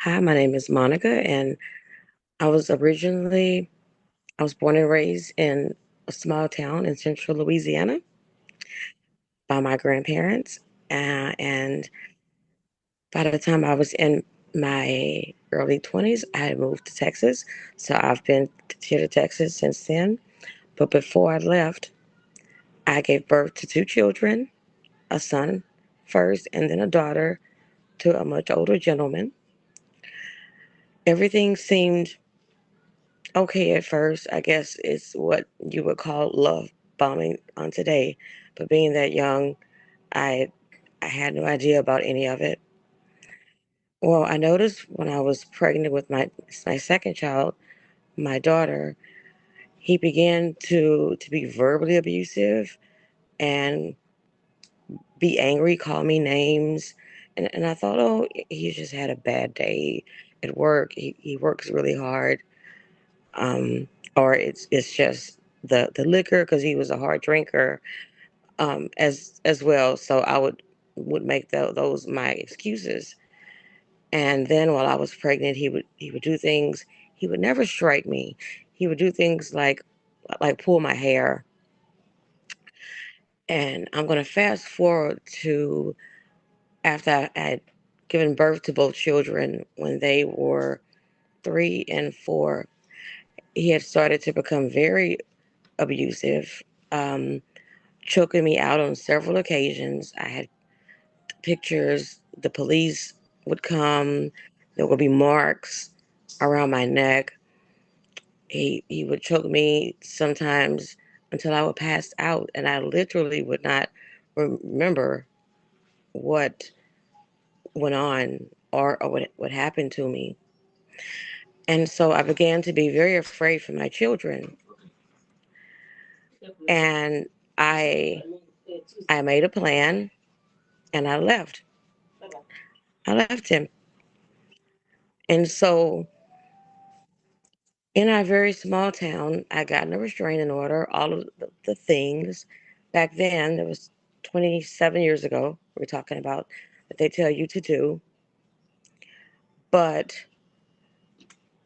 Hi, my name is Monica, and I was born and raised in a small town in central Louisiana by my grandparents. And by the time I was in my early 20s, I had moved to Texas. So I've been here to Texas since then. But before I left, I gave birth to two children, a son first, and then a daughter to a much older gentleman. Everything seemed okay at first. I guess it's what you would call love bombing on today. But being that young, I I had no idea about any of it. Well, I noticed when I was pregnant with my second child, my daughter, he began to be verbally abusive and be angry, call me names. And I thought, oh, he just had a bad day at work. He works really hard. Um, or it's just the liquor because he was a hard drinker as well. So I would make those my excuses. And then while I was pregnant, he would do things. He would never strike me. He would do things like pull my hair. And I'm going to fast forward to after I had given birth to both children when they were 3 and 4. He had started to become very abusive, um, choking me out on several occasions. I had pictures. The police would come. There would be marks around my neck. He would choke me sometimes until I would pass out, and I literally would not remember what went on or what happened to me. And so I began to be very afraid for my children. And I I made a plan and I left. I left him. And so in our very small town, I got in a restraining order, all of the things. Back then, it was 27 years ago, we're talking about, that they tell you to do. But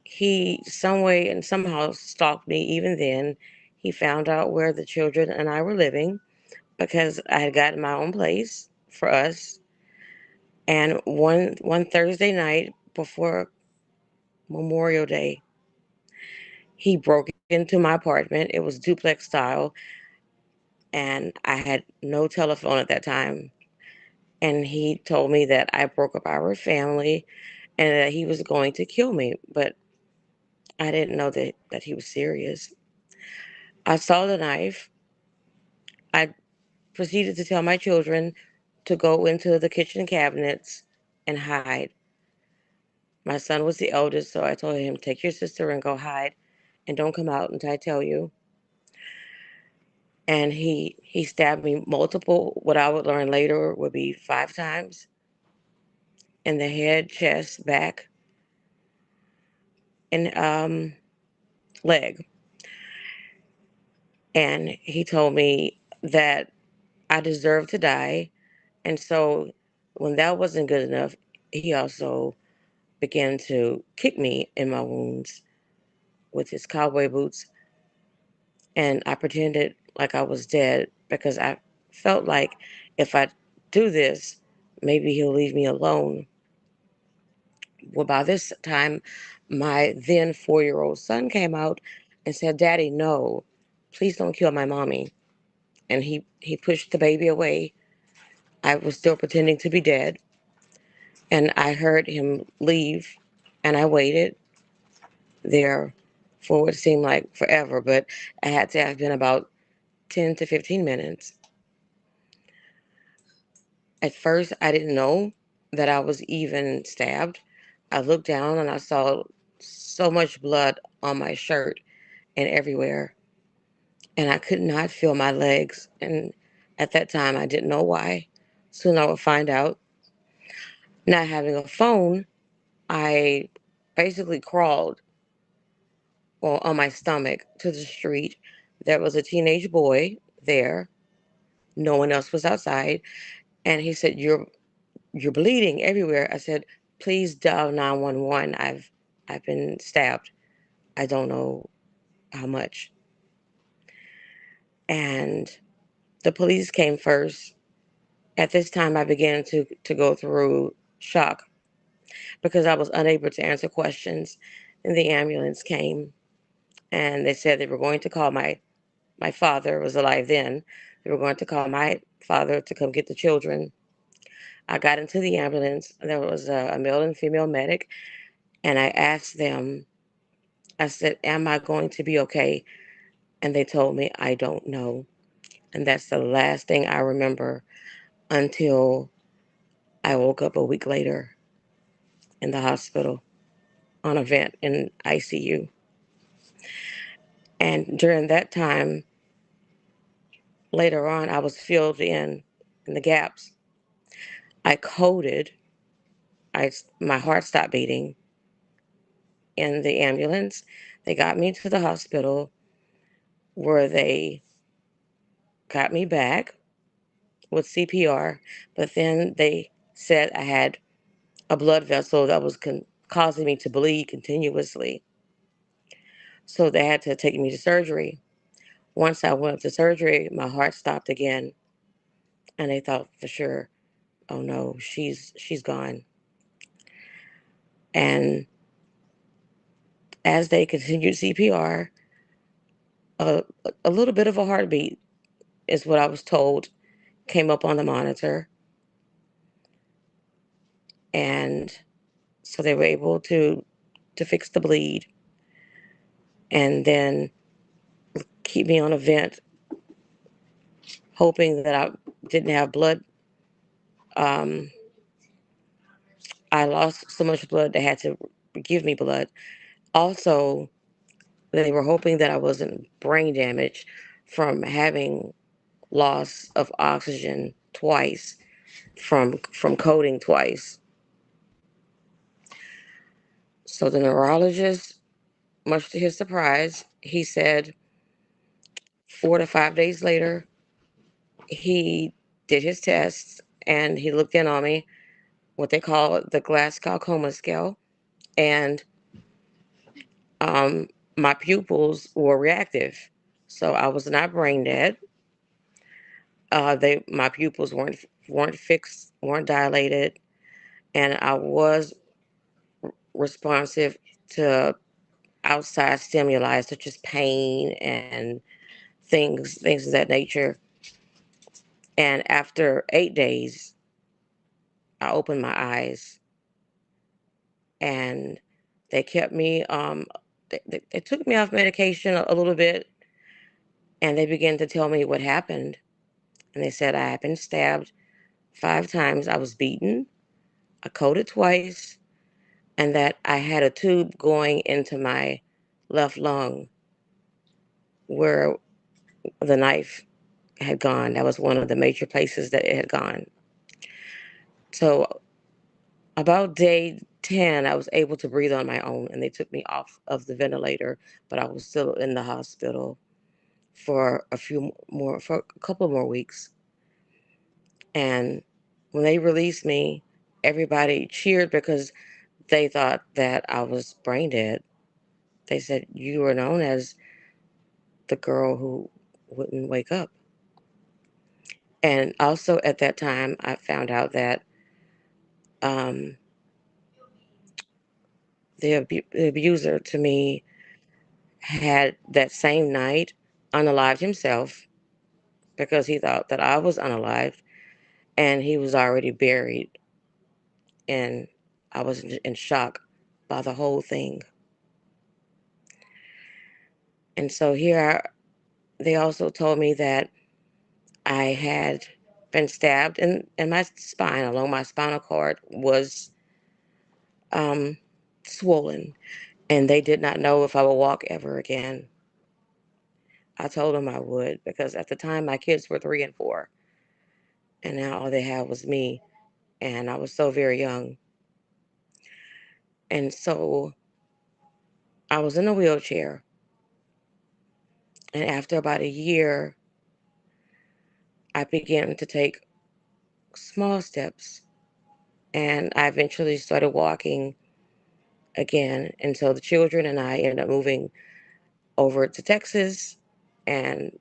he, some way and somehow, stalked me even then. He found out where the children and I were living because I had gotten my own place for us. And one Thursday night before Memorial Day, he broke into my apartment. It was duplex style, and I had no telephone at that time. And he told me that I broke up our family and that he was going to kill me, but I didn't know that he was serious. I saw the knife. I proceeded to tell my children to go into the kitchen cabinets and hide. My son was the eldest, so I told him, take your sister and go hide and don't come out until I tell you. And he stabbed me multiple, what I would learn later would be 5 times in the head, chest, back, and leg. And he told me that I deserved to die. And so when that wasn't good enough, he also began to kick me in my wounds with his cowboy boots. And I pretended like I was dead because I felt like if I do this, maybe he'll leave me alone. Well, by this time, my then 4-year old son came out and said, Daddy, no, please don't kill my mommy. And he pushed the baby away. I was still pretending to be dead. And I heard him leave, and I waited there for what seemed like forever, but I had to have been about 10 to 15 minutes. At first, I didn't know that I was even stabbed. I looked down and I saw so much blood on my shirt and everywhere, and I could not feel my legs. And at that time, I didn't know why. Soon I would find out. Not having a phone, I basically crawled on my stomach to the street. There was a teenage boy there. No one else was outside. And he said, you're bleeding everywhere. I said, please dial 911. I've been stabbed. I don't know how much. And the police came first. At this time, I began to go through shock because I was unable to answer questions. And the ambulance came, and they said they were going to call my father was alive then. They were going to call my father to come get the children. I got into the ambulance. There was a male and female medic, and I asked them, I said, "Am I going to be okay?" And they told me, "I don't know." And that's the last thing I remember until I woke up a week later in the hospital on a vent in ICU. And during that time, later on, I was filled in the gaps. I coded. My heart stopped beating in the ambulance. They got me to the hospital where they got me back with CPR, but then they said I had a blood vessel that was causing me to bleed continuously. So they had to take me to surgery. Once I went to surgery, my heart stopped again, and they thought for sure, oh no, she's gone. And as they continued CPR, a, a little bit of a heartbeat is what I was told came up on the monitor, and so they were able to fix the bleed and then keep me on a vent, hoping that I didn't have blood. Um, I lost so much blood they had to give me blood. Also, they were hoping that I wasn't brain damaged from having loss of oxygen twice from coding twice. So the neurologist, much to his surprise, he said 4 to 5 days later, he did his tests and he looked in on me, what they call the Glasgow Coma Scale, and um, my pupils were reactive. So I was not brain dead. My pupils weren't fixed, weren't dilated, and I was responsive to outside stimuli such as pain and things of that nature. And after 8 days, I opened my eyes, and they kept me. They took me off medication a little bit, and they began to tell me what happened. And they said I had been stabbed 5 times. I was beaten. I coded twice, and that I had a tube going into my left lung where the knife had gone. That was one of the major places that it had gone. So about day 10, I was able to breathe on my own, and they took me off of the ventilator, but I was still in the hospital for for a couple more weeks. And when they released me, everybody cheered because they thought that I was brain dead. They said, "You were known as the girl who wouldn't wake up." And also at that time, I found out that um, the abuser to me had that same night unalived himself because he thought that I was unalived and he was already buried. And I was in shock by the whole thing. And so they also told me that I had been stabbed and my spine along my spinal cord was um, swollen, and they did not know if I would walk ever again. I told them I would because at the time my kids were 3 and 4, and now all they had was me, and I was so very young. And so I was in a wheelchair, and after about a year, I began to take small steps and I eventually started walking again. And so the children and I ended up moving over to Texas, and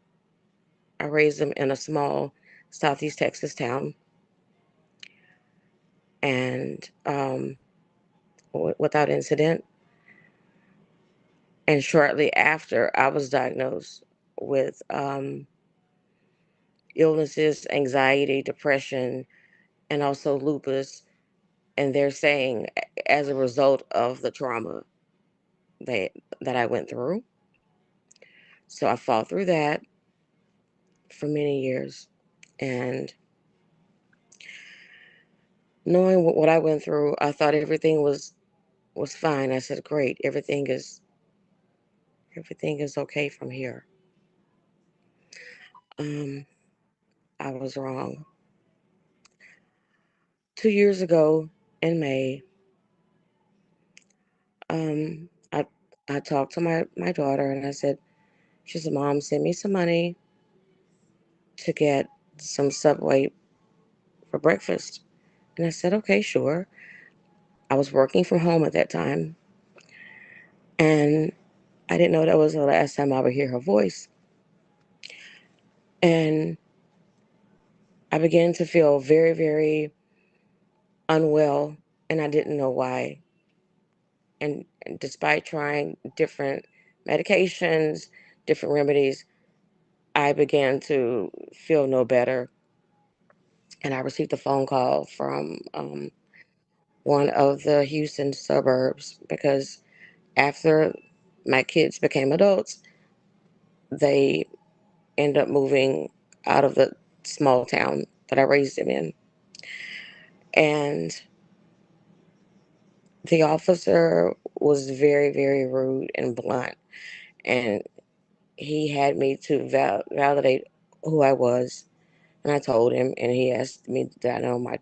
I raised them in a small Southeast Texas town. And without incident. And shortly after, I was diagnosed with illnesses, anxiety, depression, and also lupus. And they're saying as a result of the trauma that that I went through. So I fought through that for many years. And knowing what I went through, I thought everything was fine. I said, "Great, everything is okay from here." Um, I was wrong. 2 years ago in May, I talked to my daughter and I said, she said, "Mom, send me some money to get some Subway for breakfast." And I said, "Okay, sure." I was working from home at that time, and I didn't know that was the last time I would hear her voice. And I began to feel very, very unwell, and I didn't know why. And despite trying different medications, different remedies, I began to feel no better. And I received a phone call from one of the Houston suburbs because after my kids became adults, they ended up moving out of the small town that I raised them in. And the officer was very, very rude and blunt. And he had me to validate who I was. And I told him, and he asked me, did I know who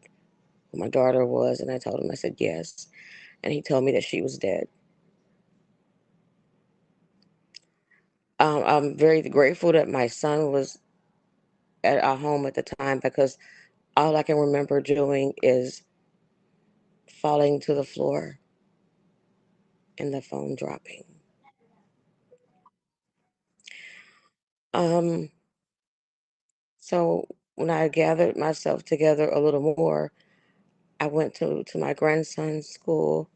my daughter was? And I told him, I said, yes. And he told me that she was dead. I'm very grateful that my son was at our home at the time because all I can remember doing is falling to the floor and the phone dropping. Um, so when I gathered myself together a little more, I went to my grandson's school,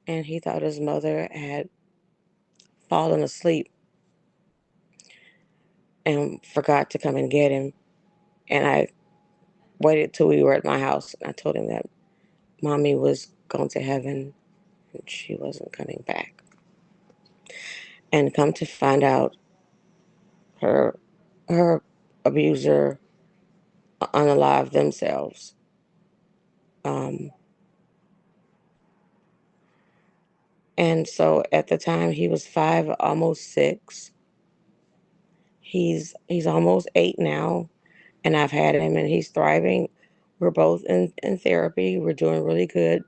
and he thought his mother had fallen asleep and forgot to come and get him. And I waited till we were at my house, and I told him that mommy was gone to heaven and she wasn't coming back. And come to find out, her her abuser unalived themselves. Um, and so at the time he was 5, almost 6. He's almost 8 now, and I've had him, and he's thriving. We're both in therapy. We're doing really good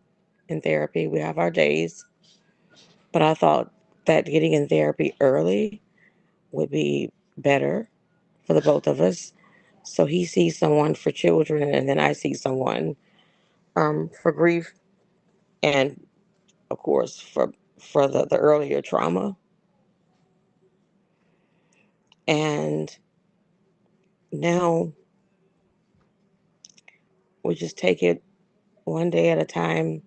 in therapy. We have our days, but I thought that getting in therapy early would be better for the both of us. So he sees someone for children, and then I see someone for grief, and of course for the earlier trauma. And now we just take it one day at a time.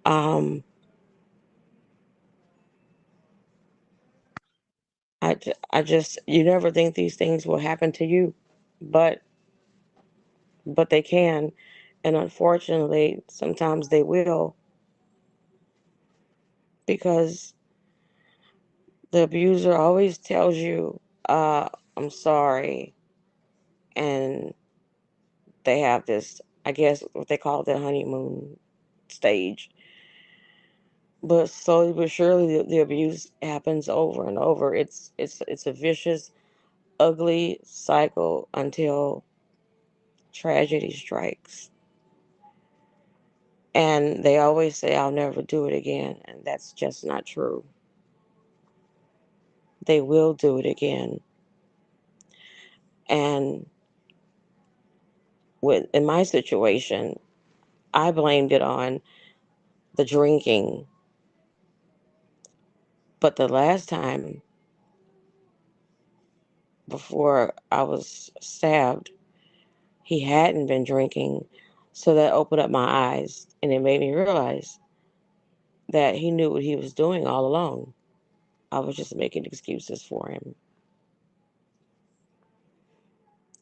Um, I just, you never think these things will happen to you, but they can, and unfortunately, sometimes they will, because the abuser always tells you, "I'm sorry," and they have this, I guess, what they call the honeymoon stage. But slowly but surely, the abuse happens over and over. It's a vicious, ugly cycle until tragedy strikes. And they always say, "I'll never do it again." And that's just not true. They will do it again. And in my situation, I blamed it on the drinking. But the last time before I was stabbed, he hadn't been drinking. So that opened up my eyes and it made me realize that he knew what he was doing all along. I was just making excuses for him.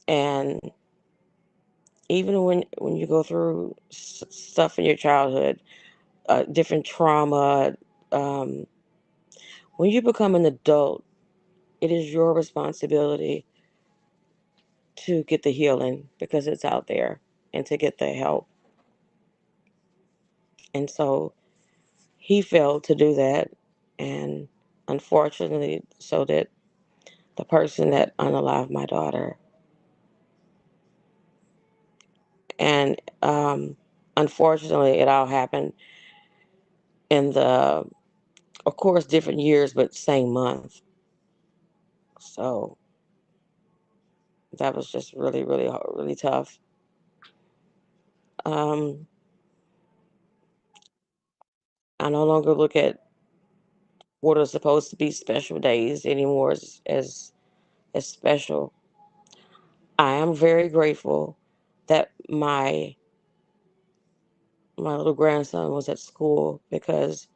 And even when you go through stuff in your childhood, different trauma, um, when you become an adult, it is your responsibility to get the healing because it's out there and to get the help. And so he failed to do that. And unfortunately, so did the person that unalived my daughter. And unfortunately, it all happened in the, of course, different years, but same month. So that was just really, really, really tough. Um, I no longer look at what are supposed to be special days anymore as special. I am very grateful that my little grandson was at school because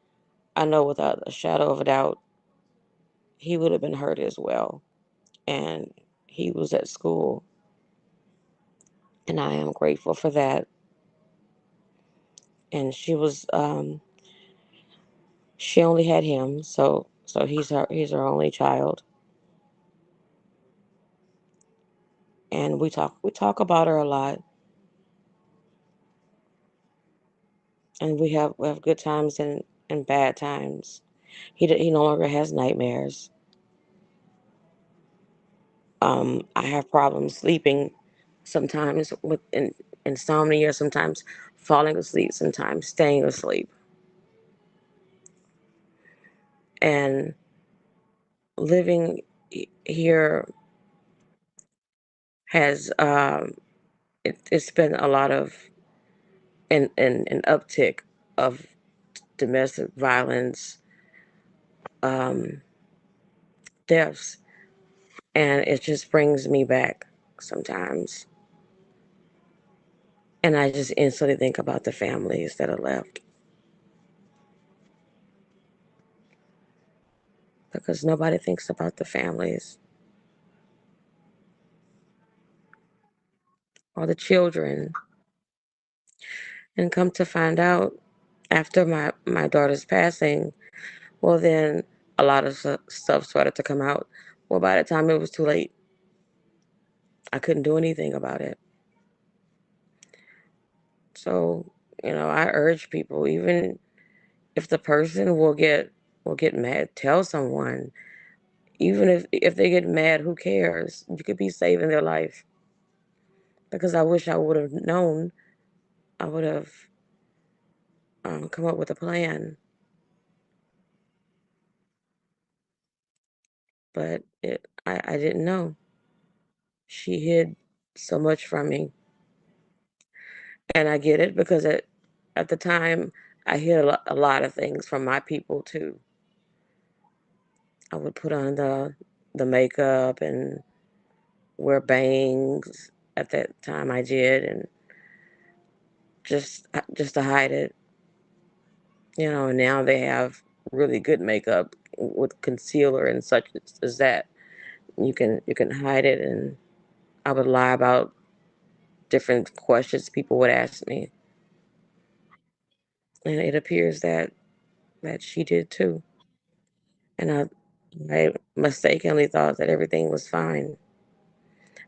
I know without a shadow of a doubt he would have been hurt as well. And he was at school, and I am grateful for that. And she only had him, so he's her only child. And we talk about her a lot, and we have good times and bad times. He no longer has nightmares. I have problems sleeping sometimes with insomnia, sometimes falling asleep, sometimes staying asleep. And living here has it's been a lot of an uptick of domestic violence, um, deaths, and it just brings me back sometimes. And I just instantly think about the families that are left because nobody thinks about the families or the children. And come to find out, after my daughter's passing, well, then a lot of stuff started to come out. Well, by the time it was too late, I couldn't do anything about it. So, I urge people, even if the person will get mad, tell someone. Even if they get mad, who cares? You could be saving their life. Because I wish I would have known. I would have come up with a plan, but I didn't know. She hid so much from me, and I get it because at the time I hid a lot of things from my people too. I would put on the makeup and wear bangs. At that time I did, and just to hide it. And now they have really good makeup with concealer and such as that. You can hide it, and I would lie about different questions people would ask me, and it appears that she did too. And I mistakenly thought that everything was fine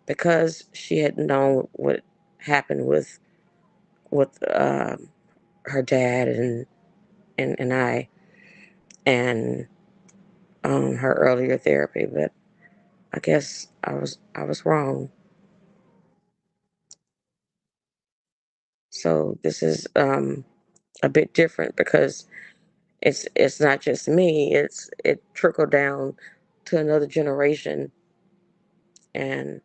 because she had known what happened with her dad and I, and her earlier therapy. But I guess I was wrong. So this is a bit different because it's not just me. It trickled down to another generation, and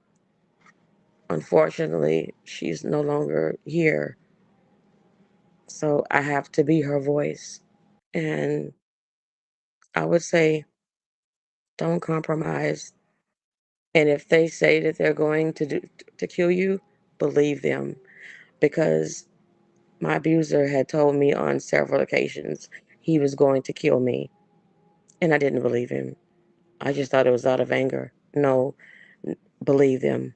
unfortunately, she's no longer here. So I have to be her voice. And I would say, don't compromise. And if they say that they're going to kill you, believe them, because my abuser had told me on several occasions he was going to kill me, and I didn't believe him. I just thought it was out of anger. No, believe them.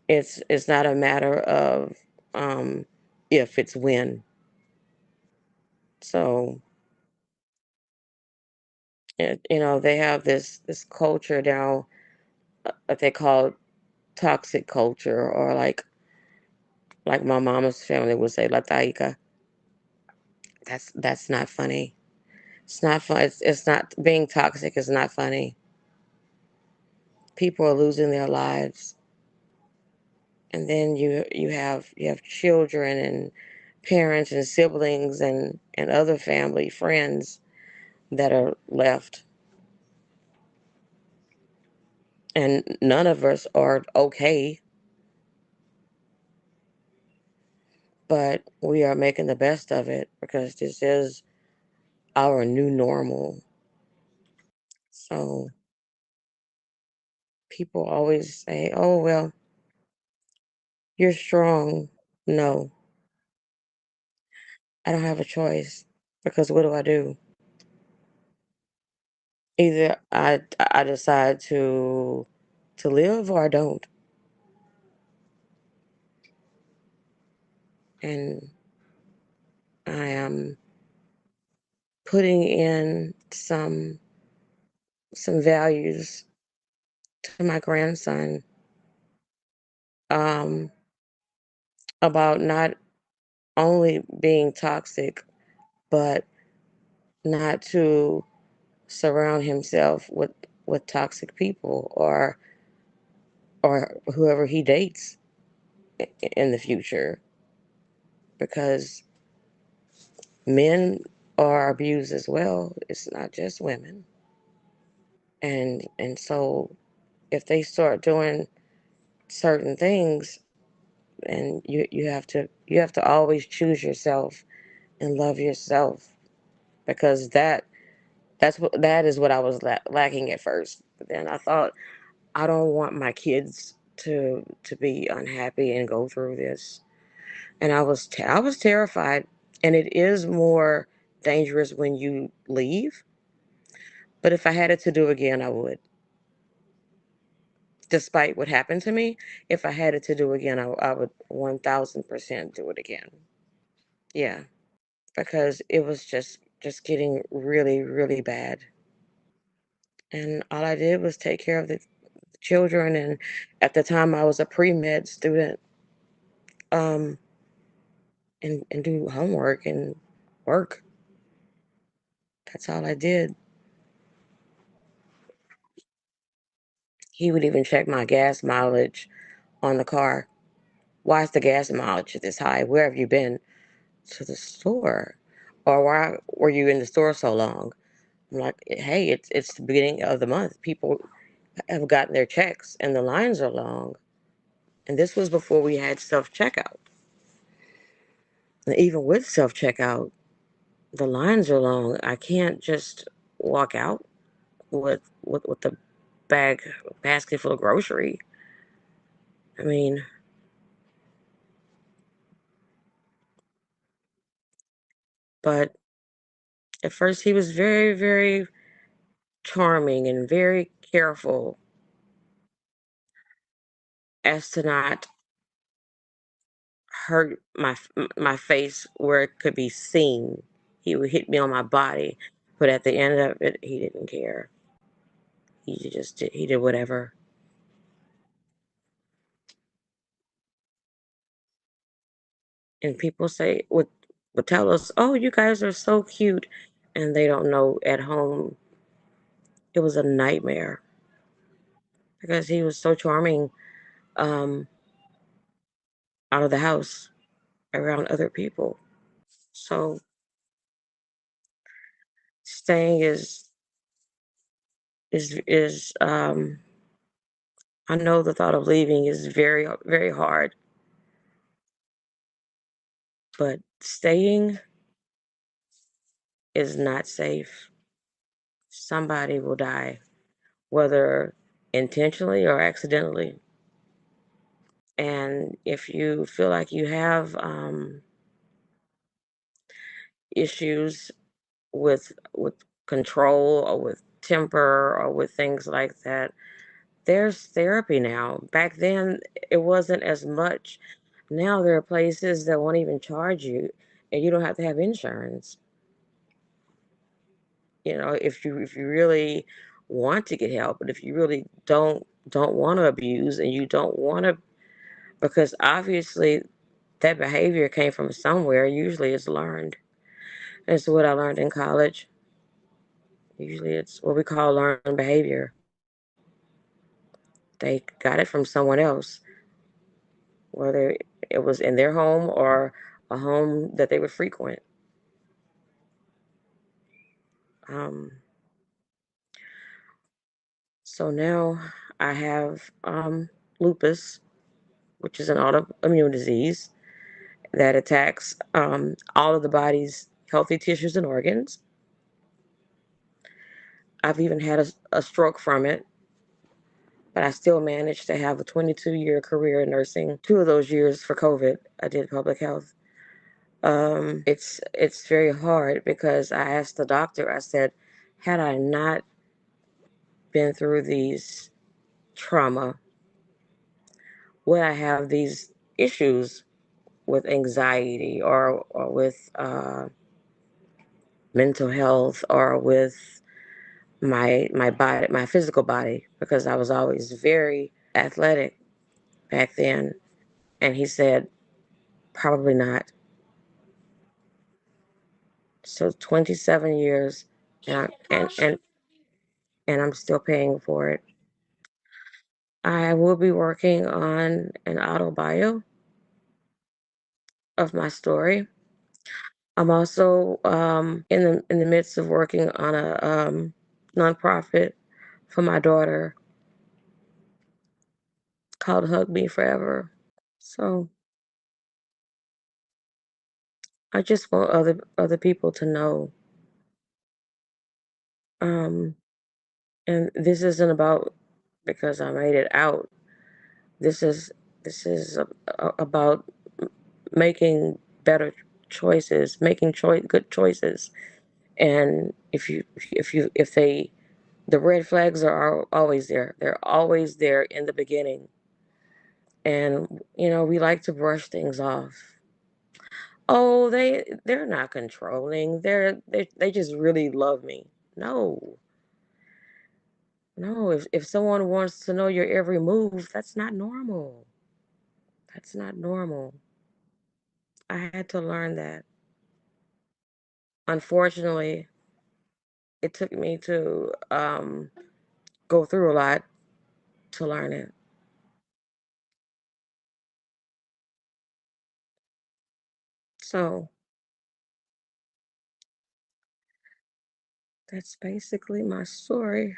It's not a matter of um, if, it's when. So they have this culture now that they call toxic culture, or like my mama's family would say, la taica. That's not funny. It's not fun. It's not, being toxic is not funny. People are losing their lives, and then you have children and parents and siblings and other family friends that are left, and none of us are okay, but we are making the best of it because this is our new normal. So people always say, "Oh, well, you're strong." No, I don't have a choice, because what do I do? Either I decide to live, or I don't. And I am putting in some values to my grandson, um, about not only being toxic, but not to surround himself with toxic people, or whoever he dates in the future, because men are abused as well. It's not just women. And so if they start doing certain things, and you have to always choose yourself and love yourself, because that is what I was lacking at first. But then I thought, I don't want my kids to be unhappy and go through this. And I was terrified. And it is more dangerous when you leave, but if I had it to do again, I would. Despite what happened to me, if I had it to do again, I would 1000% do it again. Yeah, because it was just getting really, really bad. And all I did was take care of the children, and at the time I was a pre-med student, um, and do homework and work. That's all I did. He would even check my gas mileage on the car. Why is the gas mileage this high? Where have you been? To the store. Or why were you in the store so long? I'm like, hey, it's the beginning of the month. People have gotten their checks and the lines are long. And this was before we had self checkout. And even with self checkout, the lines are long. I can't just walk out with the basket full of grocery. I mean, but at first he was very, very charming and very careful as to not hurt my face where it could be seen. He would hit me on my body, but at the end of it, he didn't care. He did whatever. And people would tell us, "Oh, you guys are so cute," and they don't know at home it was a nightmare, because he was so charming, um, out of the house around other people. So staying is I know the thought of leaving is very, very hard. but staying is not safe. Somebody will die, whether intentionally or accidentally. And if you feel like you have issues with control or with temper or with things like that, there's therapy now. Back then, it wasn't as much. Now there are places that won't even charge you, and you don't have to have insurance. If you really want to get help, but if you really don't want to abuse and you don't want to, because obviously that behavior came from somewhere. Usually it's learned. It's what I learned in college. Usually it's what we call learned behavior. They got it from someone else, whether it was in their home or a home that they would frequent. Um, so now I have lupus, which is an autoimmune disease that attacks all of the body's healthy tissues and organs. I've even had a stroke from it, but I still managed to have a 22-year career in nursing. 2 of those years for COVID, I did public health. It's very hard because I asked the doctor, I said, had I not been through these trauma, would I have these issues with anxiety or with mental health or with my body, my physical body, because I was always very athletic back then. And he said, probably not. So 27 years, and I'm still paying for it. I will be working on an autobio of my story. I'm also in the midst of working on a nonprofit for my daughter called Hug Me Forever. So I just want other people to know. Um, and this isn't about because I made it out. This is about making better choices, making good choices. And if they the red flags are always there. They're always there in the beginning. And we like to brush things off. Oh, they're not controlling. They just really love me. No. No, if someone wants to know your every move, that's not normal. That's not normal. I had to learn that. Unfortunately, it took me to go through a lot to learn it. So that's basically my story.